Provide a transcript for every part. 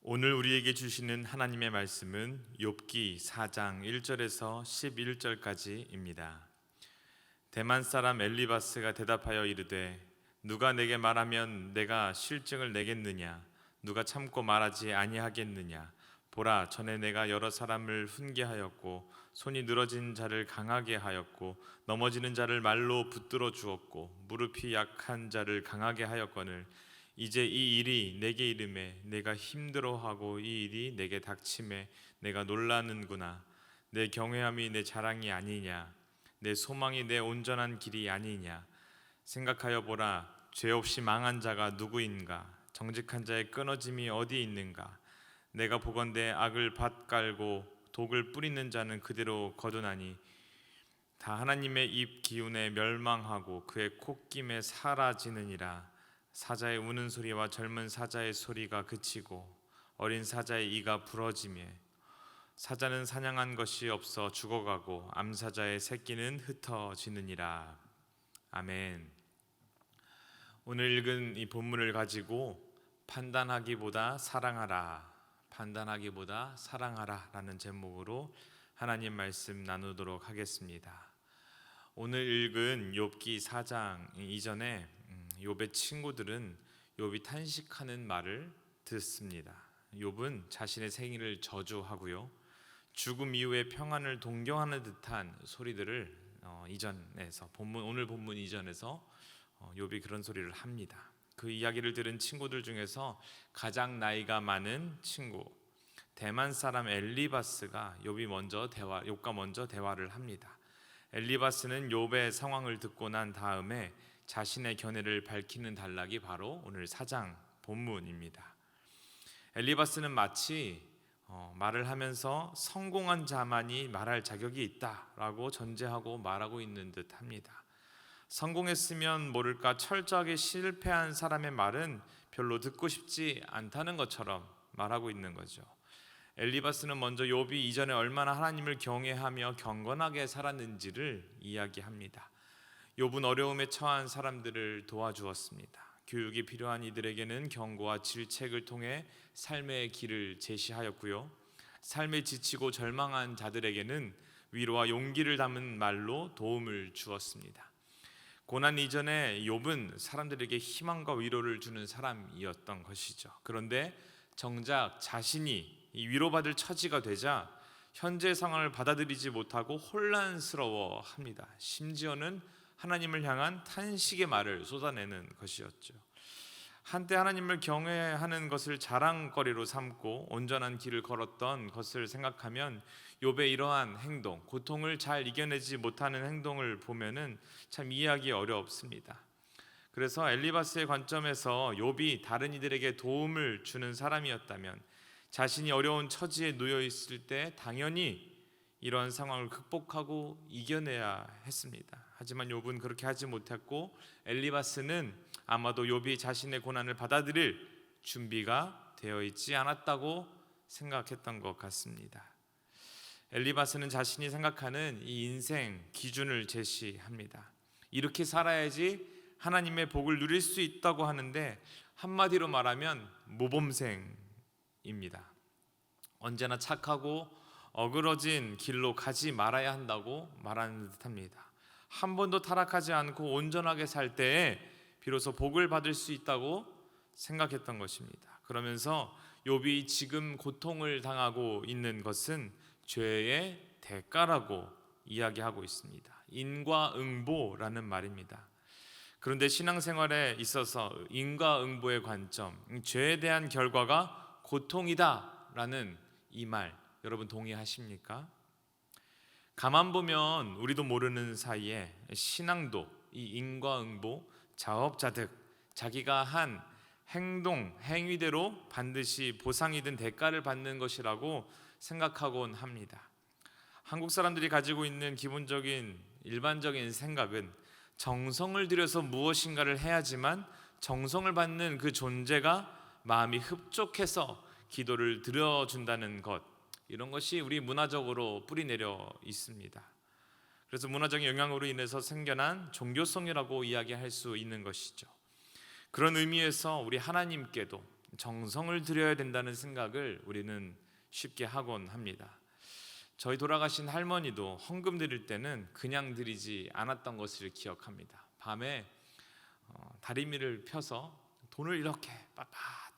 오늘 우리에게 주시는 하나님의 말씀은 욥기 4장 1절에서 11절까지입니다. 대만 사람 엘리바스가 대답하여 이르되 누가 내게 말하면 내가 실증을 내겠느냐? 누가 참고 말하지 아니하겠느냐? 보라, 전에 내가 여러 사람을 훈계하였고 손이 늘어진 자를 강하게 하였고 넘어지는 자를 말로 붙들어 주었고 무릎이 약한 자를 강하게 하였거늘 이제 이 일이 내게 이름에 내가 힘들어하고 이 일이 내게 닥침에 내가 놀라는구나. 내 경외함이 내 자랑이 아니냐? 내 소망이 내 온전한 길이 아니냐? 생각하여 보라, 죄 없이 망한 자가 누구인가? 정직한 자의 끊어짐이 어디 있는가? 내가 보건대 악을 밭갈고 독을 뿌리는 자는 그대로 거두나니 다 하나님의 입 기운에 멸망하고 그의 콧김에 사라지느니라. 사자의 우는 소리와 젊은 사자의 소리가 그치고 어린 사자의 이가 부러지며 사자는 사냥한 것이 없어 죽어가고 암사자의 새끼는 흩어지느니라. 아멘. 오늘 읽은 이 본문을 가지고 판단하기보다 사랑하라, 판단하기보다 사랑하라 라는 제목으로 하나님 말씀 나누도록 하겠습니다. 오늘 읽은 욥기 4장 이전에 욥의 친구들은 욥이 탄식하는 말을 듣습니다. 욥은 자신의 생일을 저주하고요, 죽음 이후의 평안을 동경하는 듯한 소리들을 이전에서 오늘 본문 이전에서 욥이 그런 소리를 합니다. 그 이야기를 들은 친구들 중에서 가장 나이가 많은 친구 대만 사람 엘리바스가 욥과 먼저 대화를 합니다. 엘리바스는 욥의 상황을 듣고 난 다음에 자신의 견해를 밝히는 단락이 바로 오늘 4장 본문입니다. 엘리바스는 마치 말을 하면서 성공한 자만이 말할 자격이 있다라고 전제하고 말하고 있는 듯 합니다. 성공했으면 모를까 철저하게 실패한 사람의 말은 별로 듣고 싶지 않다는 것처럼 말하고 있는 거죠. 엘리바스는 먼저 욥이 이전에 얼마나 하나님을 경외하며 경건하게 살았는지를 이야기합니다. 욥은 어려움에 처한 사람들을 도와주었습니다. 교육이 필요한 이들에게는 경고와 질책을 통해 삶의 길을 제시하였고요, 삶에 지치고 절망한 자들에게는 위로와 용기를 담은 말로 도움을 주었습니다. 고난 이전에 욥은 사람들에게 희망과 위로를 주는 사람이었던 것이죠. 그런데 정작 자신이 위로받을 처지가 되자 현재 상황을 받아들이지 못하고 혼란스러워합니다. 심지어는 하나님을 향한 탄식의 말을 쏟아내는 것이었죠. 한때 하나님을 경외하는 것을 자랑거리로 삼고 온전한 길을 걸었던 것을 생각하면 욥의 이러한 행동, 고통을 잘 이겨내지 못하는 행동을 보면은 참 이해하기 어렵습니다. 그래서 엘리바스의 관점에서 욥이 다른 이들에게 도움을 주는 사람이었다면 자신이 어려운 처지에 놓여 있을 때 당연히 이런 상황을 극복하고 이겨내야 했습니다. 하지만 욥은 그렇게 하지 못했고 엘리바스는 아마도 욥이 자신의 고난을 받아들일 준비가 되어 있지 않았다고 생각했던 것 같습니다. 엘리바스는 자신이 생각하는 이 인생 기준을 제시합니다. 이렇게 살아야지 하나님의 복을 누릴 수 있다고 하는데 한마디로 말하면 모범생입니다. 언제나 착하고 어그러진 길로 가지 말아야 한다고 말하는 듯합니다. 한 번도 타락하지 않고 온전하게 살 때에 비로소 복을 받을 수 있다고 생각했던 것입니다. 그러면서 욥이 지금 고통을 당하고 있는 것은 죄의 대가라고 이야기하고 있습니다. 인과응보라는 말입니다. 그런데 신앙생활에 있어서 인과응보의 관점, 죄에 대한 결과가 고통이다라는 이 말, 여러분 동의하십니까? 가만 보면 우리도 모르는 사이에 신앙도 이 인과응보, 자업자득, 자기가 한 행동, 행위대로 반드시 보상이든 대가를 받는 것이라고 생각하곤 합니다. 한국 사람들이 가지고 있는 기본적인 일반적인 생각은 정성을 들여서 무엇인가를 해야지만 정성을 받는 그 존재가 마음이 흡족해서 기도를 드려준다는 것, 이런 것이 우리 문화적으로 뿌리내려 있습니다. 그래서 문화적인 영향으로 인해서 생겨난 종교성이라고 이야기할 수 있는 것이죠. 그런 의미에서 우리 하나님께도 정성을 들여야 된다는 생각을 우리는 쉽게 하곤 합니다. 저희 돌아가신 할머니도 헌금 드릴 때는 그냥 드리지 않았던 것을 기억합니다. 밤에 다리미를 펴서 돈을 이렇게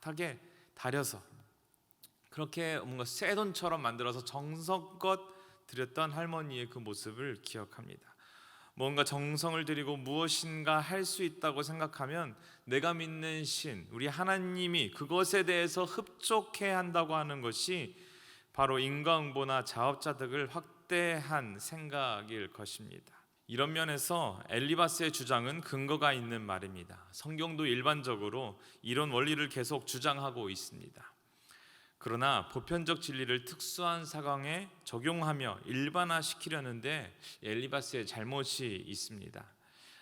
빳빳하게 다려서 그렇게 뭔가 새 돈처럼 만들어서 정성껏 드렸던 할머니의 그 모습을 기억합니다. 뭔가 정성을 들이고 무엇인가 할 수 있다고 생각하면 내가 믿는 신, 우리 하나님이 그것에 대해서 흡족해 한다고 하는 것이 바로 인과응보나 자업자득을 확대한 생각일 것입니다. 이런 면에서 엘리바스의 주장은 근거가 있는 말입니다. 성경도 일반적으로 이런 원리를 계속 주장하고 있습니다. 그러나 보편적 진리를 특수한 상황에 적용하며 일반화시키려는데 엘리바스의 잘못이 있습니다.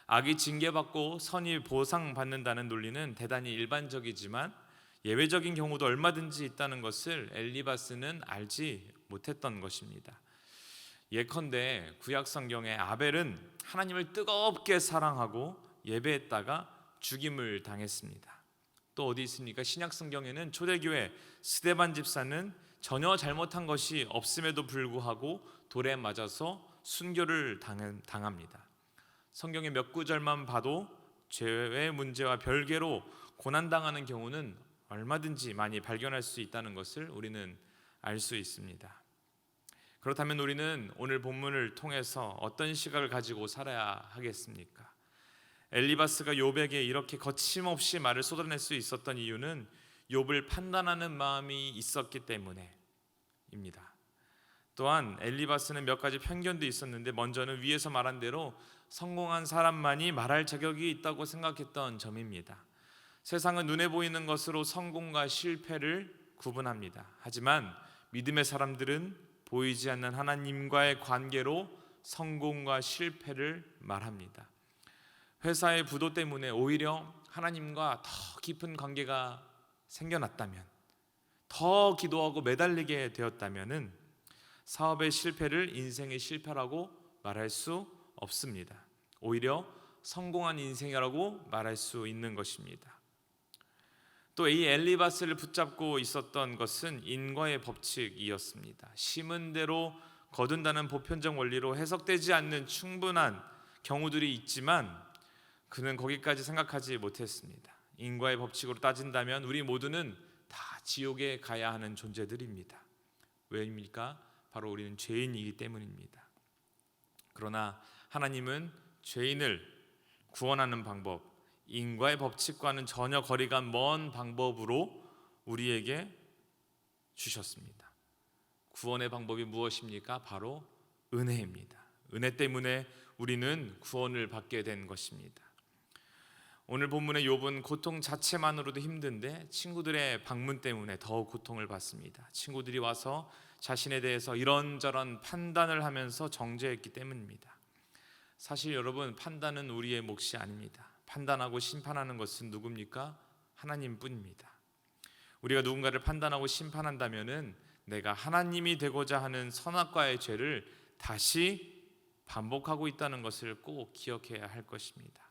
악이 징계받고 선이 보상받는다는 논리는 대단히 일반적이지만 예외적인 경우도 얼마든지 있다는 것을 엘리바스는 알지 못했던 것입니다. 예컨대 구약 성경의 아벨은 하나님을 뜨겁게 사랑하고 예배했다가 죽임을 당했습니다. 또 어디 있습니까? 신약 성경에는 초대교회 스데반 집사는 전혀 잘못한 것이 없음에도 불구하고 돌에 맞아서 순교를 당합니다. 성경의 몇 구절만 봐도 죄의 문제와 별개로 고난당하는 경우는 얼마든지 많이 발견할 수 있다는 것을 우리는 알 수 있습니다. 그렇다면 우리는 오늘 본문을 통해서 어떤 시각을 가지고 살아야 하겠습니까? 엘리바스가 욥에게 이렇게 거침없이 말을 쏟아낼 수 있었던 이유는 욥을 판단하는 마음이 있었기 때문에입니다. 또한 엘리바스는 몇 가지 편견도 있었는데 먼저는 위에서 말한 대로 성공한 사람만이 말할 자격이 있다고 생각했던 점입니다. 세상은 눈에 보이는 것으로 성공과 실패를 구분합니다. 하지만 믿음의 사람들은 보이지 않는 하나님과의 관계로 성공과 실패를 말합니다. 회사의 부도 때문에 오히려 하나님과 더 깊은 관계가 생겨났다면, 더 기도하고 매달리게 되었다면 사업의 실패를 인생의 실패라고 말할 수 없습니다. 오히려 성공한 인생이라고 말할 수 있는 것입니다. 또 이 엘리바스를 붙잡고 있었던 것은 인과의 법칙이었습니다. 심은 대로 거둔다는 보편적 원리로 해석되지 않는 충분한 경우들이 있지만 그는 거기까지 생각하지 못했습니다. 인과의 법칙으로 따진다면 우리 모두는 다 지옥에 가야 하는 존재들입니다. 왜입니까? 바로 우리는 죄인이기 때문입니다. 그러나 하나님은 죄인을 구원하는 방법, 인과의 법칙과는 전혀 거리가 먼 방법으로 우리에게 주셨습니다. 구원의 방법이 무엇입니까? 바로 은혜입니다. 은혜 때문에 우리는 구원을 받게 된 것입니다. 오늘 본문의 욥은 고통 자체만으로도 힘든데 친구들의 방문 때문에 더욱 고통을 받습니다. 친구들이 와서 자신에 대해서 이런저런 판단을 하면서 정죄했기 때문입니다. 사실 여러분, 판단은 우리의 몫이 아닙니다. 판단하고 심판하는 것은 누굽니까? 하나님뿐입니다. 우리가 누군가를 판단하고 심판한다면은 내가 하나님이 되고자 하는 선악과의 죄를 다시 반복하고 있다는 것을 꼭 기억해야 할 것입니다.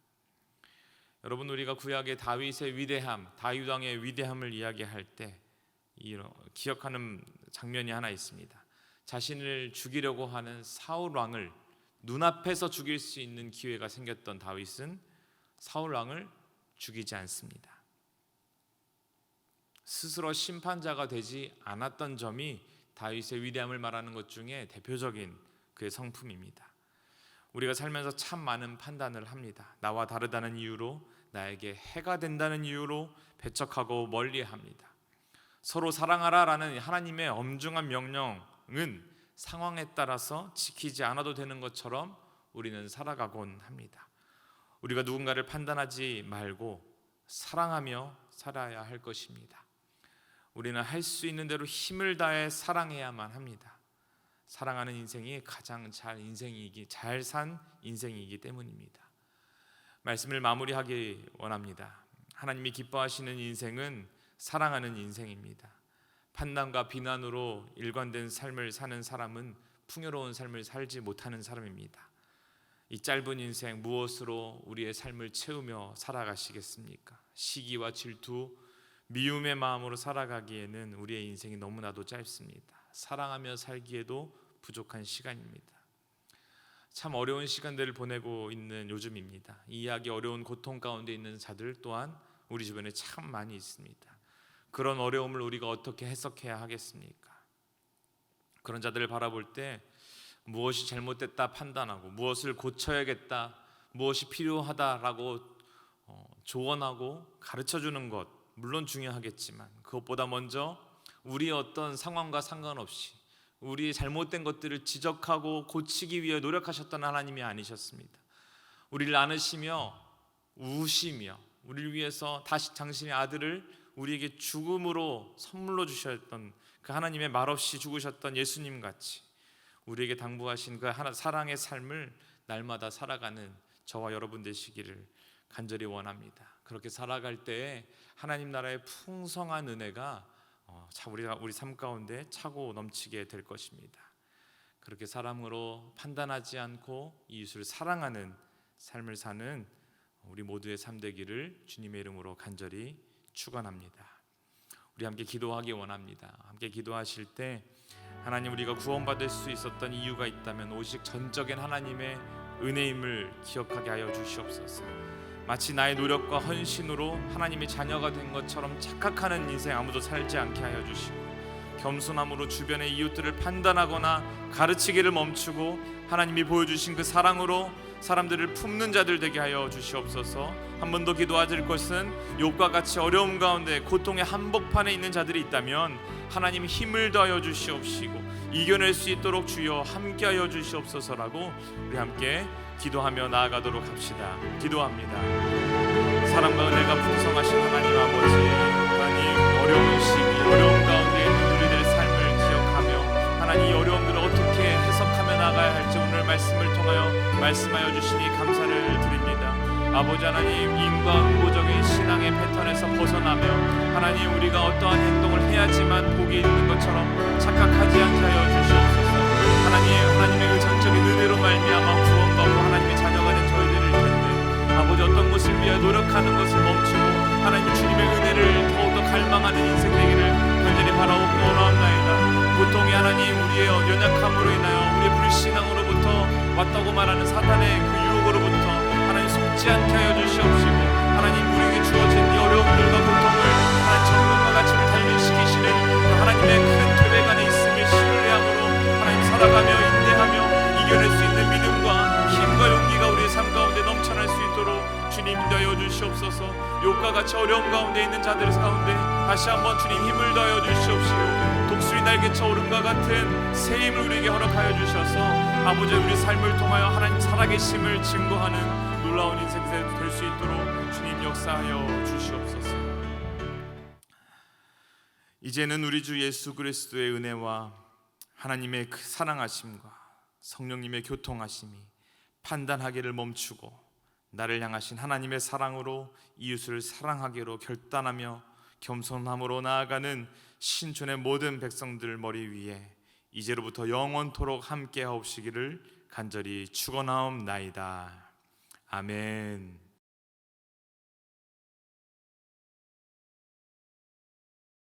여러분, 우리가 구약의 다윗의 위대함, 다윗 왕의 위대함을 이야기할 때 기억하는 장면이 하나 있습니다. 자신을 죽이려고 하는 사울 왕을 눈앞에서 죽일 수 있는 기회가 생겼던 다윗은 사울 왕을 죽이지 않습니다. 스스로 심판자가 되지 않았던 점이 다윗의 위대함을 말하는 것 중에 대표적인 그의 성품입니다. 우리가 살면서 참 많은 판단을 합니다. 나와 다르다는 이유로, 나에게 해가 된다는 이유로 배척하고 멀리합니다. 서로 사랑하라라는 하나님의 엄중한 명령은 상황에 따라서 지키지 않아도 되는 것처럼 우리는 살아가곤 합니다. 우리가 누군가를 판단하지 말고 사랑하며 살아야 할 것입니다. 우리는 할 수 있는 대로 힘을 다해 사랑해야만 합니다. 사랑하는 인생이 가장 잘 산 인생이기 때문입니다. 말씀을 마무리하기 원합니다. 하나님이 기뻐하시는 인생은 사랑하는 인생입니다. 판단과 비난으로 일관된 삶을 사는 사람은 풍요로운 삶을 살지 못하는 사람입니다. 이 짧은 인생 무엇으로 우리의 삶을 채우며 살아가시겠습니까? 시기와 질투, 미움의 마음으로 살아가기에는 우리의 인생이 너무나도 짧습니다. 사랑하며 살기에도 부족한 시간입니다. 참 어려운 시간들을 보내고 있는 요즘입니다. 이해하기 어려운 고통 가운데 있는 자들 또한 우리 주변에 참 많이 있습니다. 그런 어려움을 우리가 어떻게 해석해야 하겠습니까? 그런 자들을 바라볼 때 무엇이 잘못됐다 판단하고 무엇을 고쳐야겠다, 무엇이 필요하다라고 조언하고 가르쳐주는 것 물론 중요하겠지만, 그것보다 먼저 우리의 어떤 상황과 상관없이 우리의 잘못된 것들을 지적하고 고치기 위해 노력하셨던 하나님이 아니셨습니다. 우리를 안으시며 우시며 우리를 위해서 다시 당신의 아들을 우리에게 죽음으로 선물로 주셨던 그 하나님의 말없이 죽으셨던 예수님 같이 우리에게 당부하신 그 사랑의 삶을 날마다 살아가는 저와 여러분 되시기를 간절히 원합니다. 그렇게 살아갈 때에 하나님 나라의 풍성한 은혜가 우리 삶 가운데 차고 넘치게 될 것입니다. 그렇게 사랑으로 판단하지 않고 이웃을 사랑하는 삶을 사는 우리 모두의 삶 되기를 주님의 이름으로 간절히 축원합니다. 우리 함께 기도하기 원합니다. 함께 기도하실 때 하나님, 우리가 구원받을 수 있었던 이유가 있다면 오직 전적인 하나님의 은혜임을 기억하게 하여 주시옵소서. 마치 나의 노력과 헌신으로 하나님의 자녀가 된 것처럼 착각하는 인생 아무도 살지 않게 하여 주시고, 겸손함으로 주변의 이웃들을 판단하거나 가르치기를 멈추고 하나님이 보여주신 그 사랑으로 사람들을 품는 자들 되게 하여 주시옵소서. 한 번 더 기도하실 것은 욥과 같이 어려움 가운데 고통의 한복판에 있는 자들이 있다면 하나님 힘을 더하여 주시옵시고 이겨낼 수 있도록 주여 함께하여 주시옵소서라고 우리 함께 기도하며 나아가도록 합시다. 기도합니다. 사랑과 은혜가 풍성하신 하나님 아버지, 하나님 어려운 시기, 어려움 가운데 있는 우리들의 삶을 기억하며 하나님 이 어려움들을 어떻게 해석하며 나가야 할지 오늘 말씀을 통하여 말씀하여 주시니 감사를 드립니다. 아버지 하나님, 인과응보적인 신앙의 패턴에서 벗어나며 하나님 우리가 어떠한 행동을 해야지만 복이 있는 것처럼 착각하지 않게 하여 주시옵소서. 하나님의 그 전적인 은혜로 말미암아 구원받고 하나님의 자녀가 된 저희들일 텐데 아버지, 어떤 것을 위해 노력하는 것을 멈추고 하나님 주님의 은혜를 더욱더 갈망하는 인생 되기를 간절히 바라옵고 원하옵나이다. 고통이 하나님 우리의 연약함으로 인하여 우리의 불신앙으로부터 왔다고 말하는 사탄의 그 유혹으로부터 하나님 속지 않게 하여 주시옵시고 하나님 우리에게 주어진 이 어려움들과 고통을 하나님 천국과 가치를 단련시키시는 그 하나님의 큰 계획 안에 있음을 신뢰함으로 하나님 살아가며 인내하며 이겨낼 수 있는 믿음과 힘과 용기가 우리의 삶 가운데 넘쳐날 수 있도록 주님 인도하여 주시옵소서. 욥과 같이 어려움 가운데 있는 자들 가운데 다시 한번 주님 힘을 더하여 주시옵시고 독수리 날개쳐 오름과 같은 새 힘을 우리에게 허락하여 주셔서 아버지 우리 삶을 통하여 하나님 살아계심을 증거하는 놀라운 인생 될 수 있도록 주님 역사하여 주시옵소서. 이제는 우리 주 예수 그리스도의 은혜와 하나님의 그 사랑하심과 성령님의 교통하심이 판단하기를 멈추고 나를 향하신 하나님의 사랑으로 이웃을 사랑하기로 결단하며 겸손함으로 나아가는 신촌의 모든 백성들 머리 위에 이제로부터 영원토록 함께 하옵시기를 간절히 축원하옵나이다. 아멘.